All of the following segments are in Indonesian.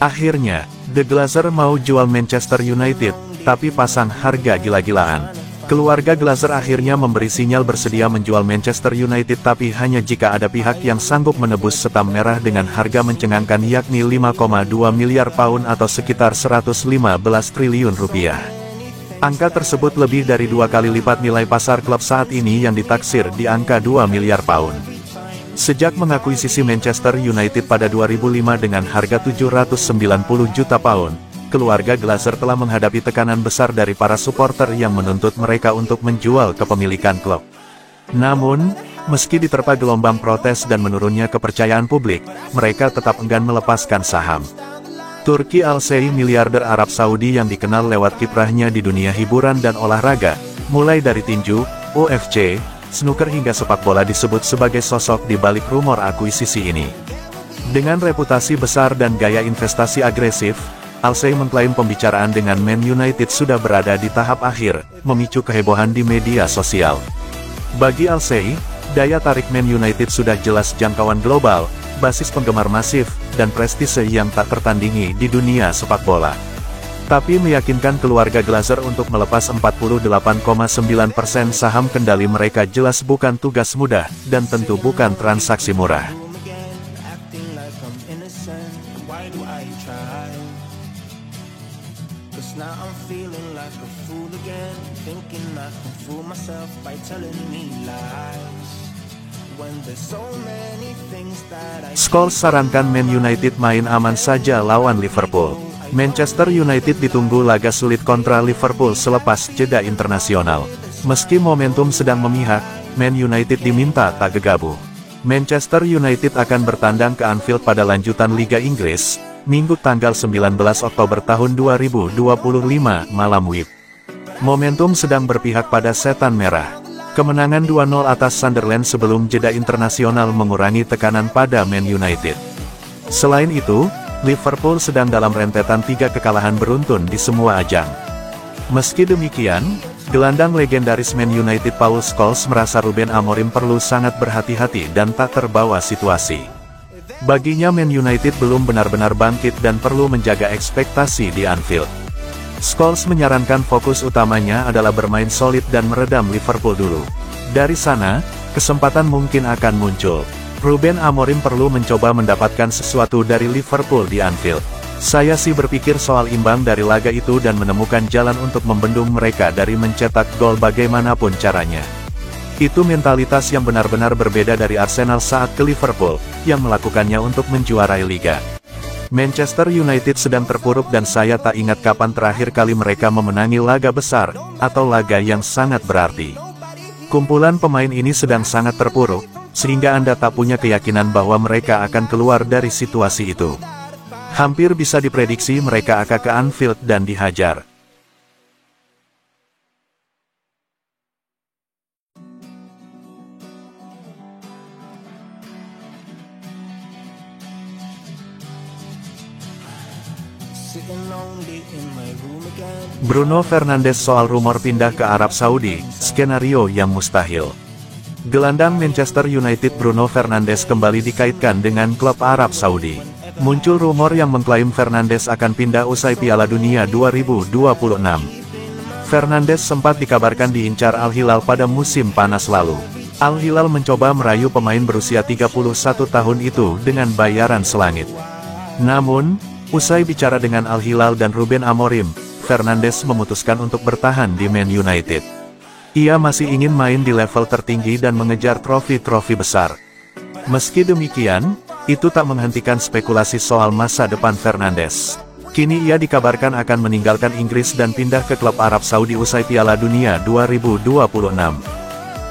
Akhirnya, The Glazer mau jual Manchester United, tapi pasang harga gila-gilaan. Keluarga Glazer akhirnya memberi sinyal bersedia menjual Manchester United tapi hanya jika ada pihak yang sanggup menebus setam merah dengan harga mencengangkan yakni 5,2 miliar pound atau sekitar 115 triliun rupiah. Angka tersebut lebih dari 2 kali lipat nilai pasar klub saat ini yang ditaksir di angka 2 miliar pound. Sejak mengakuisisi Manchester United pada 2005 dengan harga 790 juta pound, keluarga Glazer telah menghadapi tekanan besar dari para supporter yang menuntut mereka untuk menjual kepemilikan klub. Namun, meski diterpa gelombang protes dan menurunnya kepercayaan publik, mereka tetap enggan melepaskan saham. Turki Al-Sheikh, miliarder Arab Saudi yang dikenal lewat kiprahnya di dunia hiburan dan olahraga, mulai dari tinju, UFC, snooker hingga sepak bola disebut sebagai sosok di balik rumor akuisisi ini. Dengan reputasi besar dan gaya investasi agresif, Al-Sheikh mengklaim pembicaraan dengan Man United sudah berada di tahap akhir, memicu kehebohan di media sosial. Bagi Al-Sheikh, daya tarik Man United sudah jelas jangkauan global, basis penggemar masif, dan prestise yang tak tertandingi di dunia sepak bola. Tapi meyakinkan keluarga Glazer untuk melepas 48,9% saham kendali mereka jelas bukan tugas mudah, dan tentu bukan transaksi murah. Now I'm feeling like a fool again, thinking I can fool myself by telling me lies. When there's so many things that I Scholes sarankan Man United main aman saja lawan Liverpool. Manchester United ditunggu laga sulit kontra Liverpool selepas jeda internasional. Meski momentum sedang memihak, Man United diminta tak gegabah. Manchester United akan bertandang ke Anfield pada lanjutan Liga Inggris, Minggu tanggal 19 Oktober tahun 2025 malam WIB. Momentum sedang berpihak pada setan merah. Kemenangan 2-0 atas Sunderland sebelum jeda internasional mengurangi tekanan pada Man United. Selain itu, Liverpool sedang dalam rentetan 3 kekalahan beruntun di semua ajang. Meski demikian, gelandang legendaris Man United Paul Scholes merasa Ruben Amorim perlu sangat berhati-hati dan tak terbawa situasi. Baginya Man United belum benar-benar bangkit dan perlu menjaga ekspektasi di Anfield. Scholes menyarankan fokus utamanya adalah bermain solid dan meredam Liverpool dulu. Dari sana, kesempatan mungkin akan muncul. Ruben Amorim perlu mencoba mendapatkan sesuatu dari Liverpool di Anfield. Saya sih berpikir soal imbang dari laga itu dan menemukan jalan untuk membendung mereka dari mencetak gol bagaimanapun caranya. Itu mentalitas yang benar-benar berbeda dari Arsenal saat ke Liverpool, yang melakukannya untuk menjuarai liga. Manchester United sedang terpuruk dan saya tak ingat kapan terakhir kali mereka memenangi laga besar, atau laga yang sangat berarti. Kumpulan pemain ini sedang sangat terpuruk, sehingga Anda tak punya keyakinan bahwa mereka akan keluar dari situasi itu. Hampir bisa diprediksi mereka akan ke Anfield dan dihajar. Bruno Fernandes soal rumor pindah ke Arab Saudi, skenario yang mustahil. Gelandang Manchester United Bruno Fernandes kembali dikaitkan dengan klub Arab Saudi. Muncul rumor yang mengklaim Fernandes akan pindah usai Piala Dunia 2026. Fernandes sempat dikabarkan diincar Al Hilal pada musim panas lalu. Al Hilal mencoba merayu pemain berusia 31 tahun itu dengan bayaran selangit. Namun, usai bicara dengan Al Hilal dan Ruben Amorim, Fernandes memutuskan untuk bertahan di Man United. Ia masih ingin main di level tertinggi dan mengejar trofi-trofi besar. Meski demikian, itu tak menghentikan spekulasi soal masa depan Fernandes. Kini ia dikabarkan akan meninggalkan Inggris dan pindah ke klub Arab Saudi usai Piala Dunia 2026.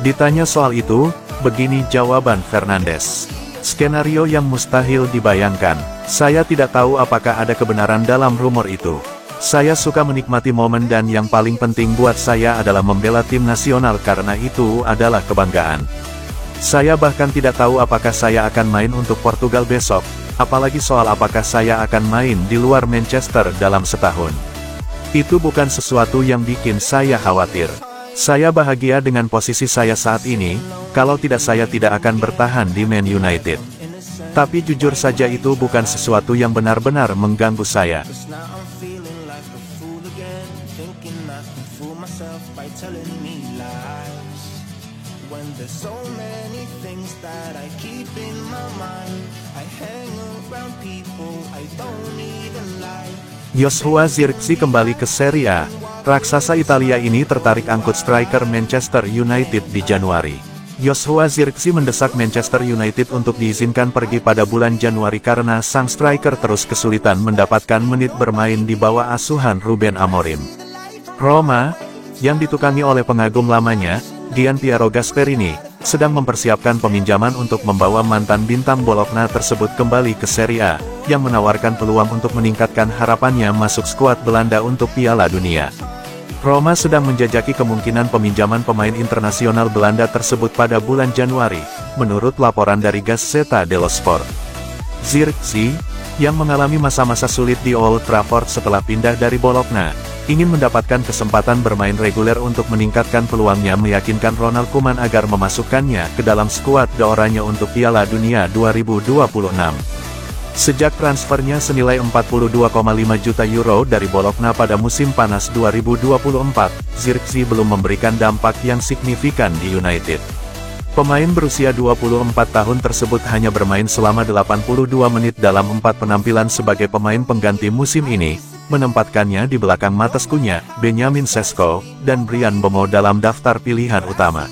Ditanya soal itu, begini jawaban Fernandes. Skenario yang mustahil dibayangkan. Saya tidak tahu apakah ada kebenaran dalam rumor itu. Saya suka menikmati momen dan yang paling penting buat saya adalah membela tim nasional karena itu adalah kebanggaan. Saya bahkan tidak tahu apakah saya akan main untuk Portugal besok, apalagi soal apakah saya akan main di luar Manchester dalam setahun. Itu bukan sesuatu yang bikin saya khawatir. Saya bahagia dengan posisi saya saat ini, kalau tidak saya tidak akan bertahan di Man United. Tapi jujur saja itu bukan sesuatu yang benar-benar mengganggu saya. Cause now I'm feeling like a fool again, thinking I can fool myself by telling me lies. When there's so many things that I keep in my mind, I hang around people I don't even like. Joshua Zirkzee kembali ke Serie A. Raksasa Italia ini tertarik angkut striker Manchester United di Januari. Joshua Zirkzee mendesak Manchester United untuk diizinkan pergi pada bulan Januari karena sang striker terus kesulitan mendapatkan menit bermain di bawah asuhan Ruben Amorim. Roma, yang ditukangi oleh pengagum lamanya, Gian Piero Gasperini, sedang mempersiapkan peminjaman untuk membawa mantan bintang Bologna tersebut kembali ke Serie A, yang menawarkan peluang untuk meningkatkan harapannya masuk skuad Belanda untuk Piala Dunia. Roma sedang menjajaki kemungkinan peminjaman pemain internasional Belanda tersebut pada bulan Januari, menurut laporan dari Gazzetta dello Sport. Zirkzee, yang mengalami masa-masa sulit di Old Trafford setelah pindah dari Bologna, ingin mendapatkan kesempatan bermain reguler untuk meningkatkan peluangnya meyakinkan Ronald Koeman agar memasukkannya ke dalam skuad de oranye untuk Piala Dunia 2026. Sejak transfernya senilai 42,5 juta euro dari Bologna pada musim panas 2024, Zirkzee belum memberikan dampak yang signifikan di United. Pemain berusia 24 tahun tersebut hanya bermain selama 82 menit dalam 4 penampilan sebagai pemain pengganti musim ini, menempatkannya di belakang Matescunya, Benjamin Sesko, dan Bryan Mbeumo dalam daftar pilihan utama.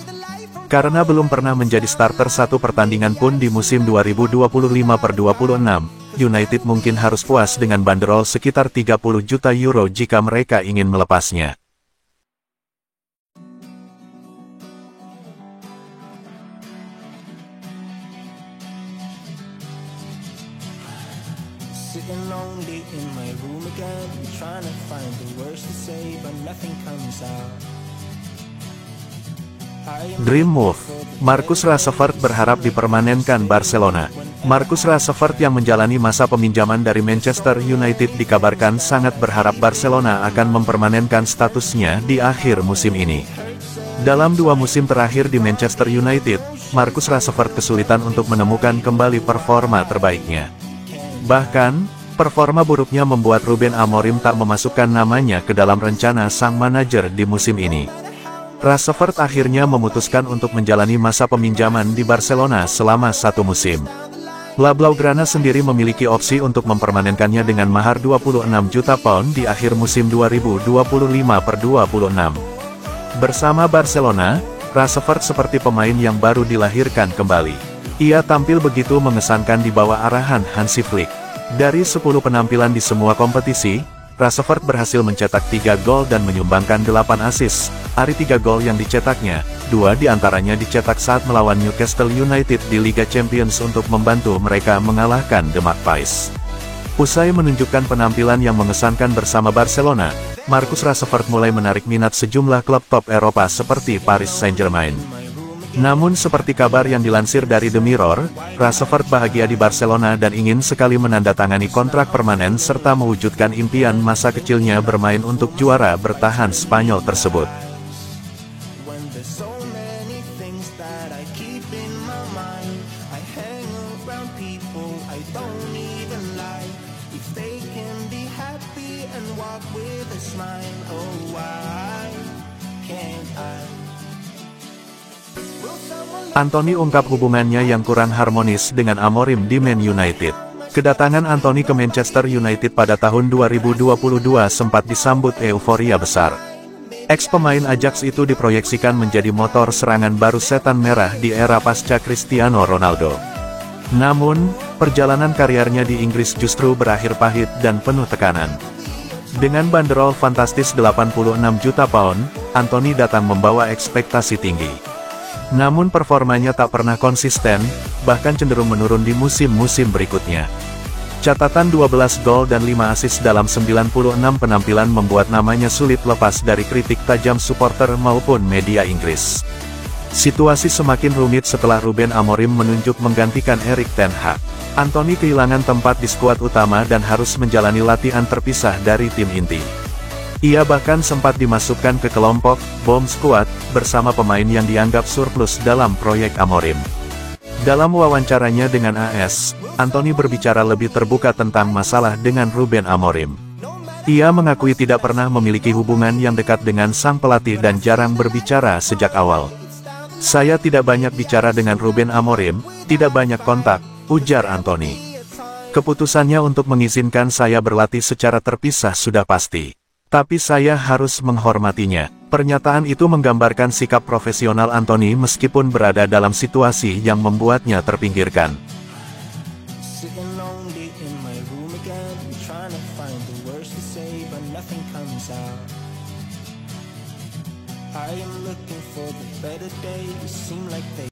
Karena belum pernah menjadi starter satu pertandingan pun di musim 2025/26, United mungkin harus puas dengan banderol sekitar 30 juta euro jika mereka ingin melepasnya. Sitting lonely in my room again, trying to find the words to say, but nothing comes out. Dream move. Marcus Rashford berharap dipermanenkan Barcelona. Marcus Rashford yang menjalani masa peminjaman dari Manchester United dikabarkan sangat berharap Barcelona akan mempermanenkan statusnya di akhir musim ini. Dalam 2 musim terakhir di Manchester United, Marcus Rashford kesulitan untuk menemukan kembali performa terbaiknya. Bahkan, performa buruknya membuat Ruben Amorim tak memasukkan namanya ke dalam rencana sang manajer di musim ini. Rashford akhirnya memutuskan untuk menjalani masa peminjaman di Barcelona selama 1 musim. La Blaugrana sendiri memiliki opsi untuk mempermanenkannya dengan mahar 26 juta pound di akhir musim 2025/26. Bersama Barcelona, Rashford seperti pemain yang baru dilahirkan kembali. Ia tampil begitu mengesankan di bawah arahan Hansi Flick. Dari 10 penampilan di semua kompetisi, Rashford berhasil mencetak 3 gol dan menyumbangkan 8 assist. Dari 3 gol yang dicetaknya, 2 diantaranya dicetak saat melawan Newcastle United di Liga Champions untuk membantu mereka mengalahkan The Magpies. Usai menunjukkan penampilan yang mengesankan bersama Barcelona, Marcus Rashford mulai menarik minat sejumlah klub top Eropa seperti Paris Saint-Germain. Namun seperti kabar yang dilansir dari The Mirror, Rashford bahagia di Barcelona dan ingin sekali menandatangani kontrak permanen serta mewujudkan impian masa kecilnya bermain untuk juara bertahan Spanyol tersebut. Anthony ungkap hubungannya yang kurang harmonis dengan Amorim di Man United. Kedatangan Anthony ke Manchester United pada tahun 2022 sempat disambut euforia besar. Ex-pemain Ajax itu diproyeksikan menjadi motor serangan baru setan merah di era pasca Cristiano Ronaldo. Namun, perjalanan karirnya di Inggris justru berakhir pahit dan penuh tekanan. Dengan banderol fantastis 86 juta pound, Anthony datang membawa ekspektasi tinggi. Namun performanya tak pernah konsisten, bahkan cenderung menurun di musim-musim berikutnya. Catatan 12 gol dan 5 assist dalam 96 penampilan membuat namanya sulit lepas dari kritik tajam supporter maupun media Inggris. Situasi semakin rumit setelah Ruben Amorim menunjuk menggantikan Erik ten Hag. Anthony kehilangan tempat di skuad utama dan harus menjalani latihan terpisah dari tim inti. Ia bahkan sempat dimasukkan ke kelompok Bomb Squad bersama pemain yang dianggap surplus dalam proyek Amorim. Dalam wawancaranya dengan AS, Anthony berbicara lebih terbuka tentang masalah dengan Ruben Amorim. Ia mengakui tidak pernah memiliki hubungan yang dekat dengan sang pelatih dan jarang berbicara sejak awal. "Saya tidak banyak bicara dengan Ruben Amorim, tidak banyak kontak," ujar Anthony. "Keputusannya untuk mengizinkan saya berlatih secara terpisah sudah pasti. Tapi saya harus menghormatinya." Pernyataan itu menggambarkan sikap profesional Anthony meskipun berada dalam situasi yang membuatnya terpinggirkan.